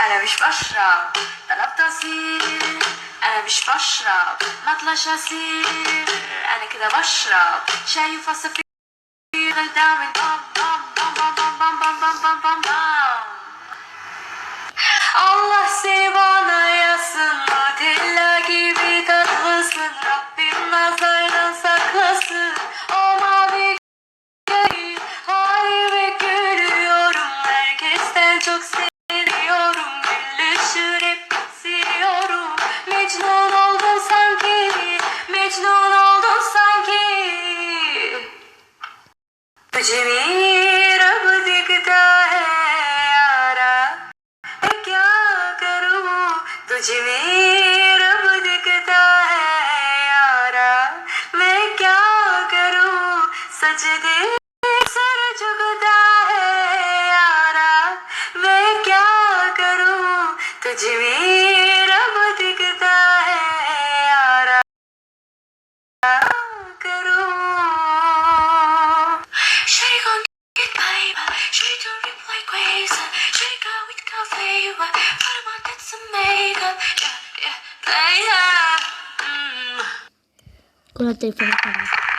انا مش بشرب، طلبت عصير. انا مش بشرب، مطلش عصير. انا كده بشرب شاي وفصفير. غلدان من بام بام بام بام بام بام بام بام بام بام. Allah seni bana yazsın, Nutella gibi tatlısın. Rabbim nazardan saklasın. O mavi göğü halime gülüyorum. Herkesten çok seviyorum. Gülüşür hep siliyorum. Mecnun oldum sanki, Mecnun oldum sanki. तुझे भी रब दिखता है यारा, मैं क्या करूं? तुझे भी रब दिखता है यारा, मैं क्या करूं? सजदे सर झुकता है यारा, मैं क्या करूं? तुझे भी रब दिखता है यारा, करूं. Shake on get paper, shake to rip like crazy. Shake out with coffee, what about that some makeup? Yeah, yeah, yeah. Kulak telefonu falan.